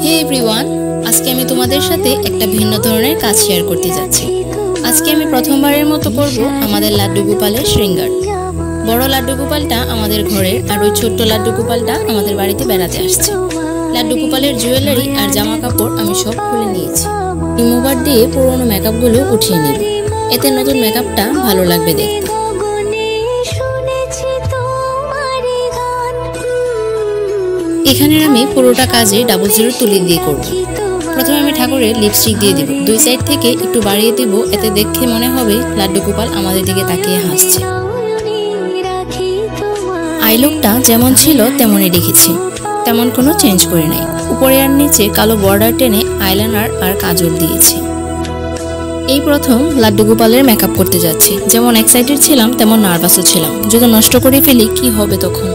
হে everyone, আজকে আমি তোমাদের সাথে একটা ভিন্ন ধরনের কাজ শেয়ার করতে যাচ্ছি। আজকে আমি প্রথমবারের মতো করব আমাদের লাড্ডু গোপালের শৃঙ্গার। বড় লাড্ডু গোপালটা আমাদের ঘরের, আর ওই ছোট্ট লাড্ডু গোপালটা আমাদের বাড়িতে বেড়াতে আসছে। লাড্ডু গোপালের জুয়েলারি আর জামা কাপড় আমি সব খুলে নিয়েছি। রিমুভার দিয়ে পুরোনো মেকআপগুলো উঠিয়ে নেব, এতে নতুন মেকআপটা ভালো লাগবে দেখতে। এখানে আমি পুরোটা কাজে ডাবল জিরো তুলি দিয়ে করব। প্রথমে আমি ঠাকুরের লিপস্টিক দিয়ে দিব, দুই সাইড থেকে একটু বাড়িয়ে দিব, এতে দেখে মনে হবে লাড্ডু গোপাল আমাদের দিকে তাকিয়ে হাসছে। আই লুকটা যেমন ছিল তেমনই রেখেছি, তেমন কোনো চেঞ্জ করে নাই। উপরে আর নিচে কালো বর্ডার টেনে আইলাইনার আর কাজল দিয়েছি। এই প্রথম লাড্ডু গোপালের মেকআপ করতে যাচ্ছি। যেমন এক্সাইটেড ছিলাম তেমন নার্ভাসও ছিলাম, যদি নষ্ট করে ফেলি কি হবে তখন।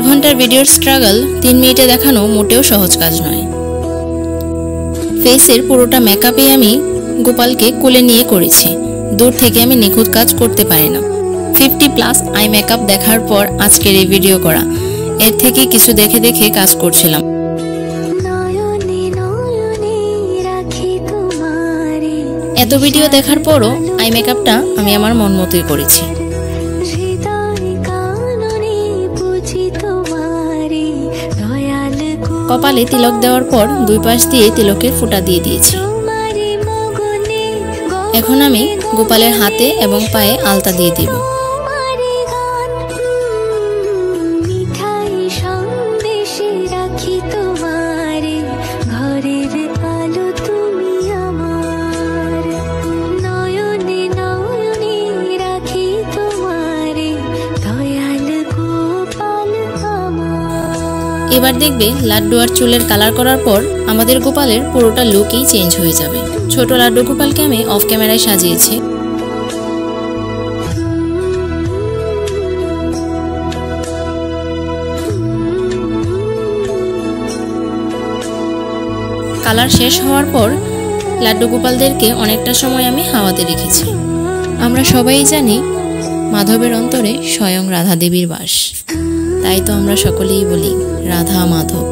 ঘন্টার ভিডিওর স্ট্রাগল 3 মিনিটে দেখানো মোটেও সহজ কাজ নয়। ফেসের পুরোটা মেকআপে আমি গোপালকে কোলে নিয়ে করেছি। দূর থেকে আমি নিখুঁত কাজ করতে পারি না। 50+ আই মেকআপ দেখার পর আজকের এই ভিডিও করা, এর থেকে কিছু দেখে দেখে কাজ করছিলাম। এত ভিডিও দেখার পরও আই মেকআপটা আমি আমার মন মতোই করেছি। কপালে তিলক দেওয়ার পর দুই পাশ দিয়ে তিলকের ফোঁটা দিয়ে দিয়েছি। এখন আমি গোপালের হাতে এবং পায়ে আলতা দিয়ে দিব। এবার দেখবে লাড্ডু আর চুলের কালার করার পর আমাদের গোপালের পুরোটা লুকই চেঞ্জ হয়ে যাবে। ছোট লাড্ডু গোপালকে আমি অফ ক্যামেরায় সাজিয়েছি। কালার শেষ হওয়ার পর লাড্ডু গোপালদেরকে অনেকটা সময় আমি হাওয়াতে রেখেছি। আমরা সবাই জানি মাধবের অন্তরে স্বয়ং রাধা দেবীর বাস, তাই তো আমরা সকলেই বলি রাধা মাধব।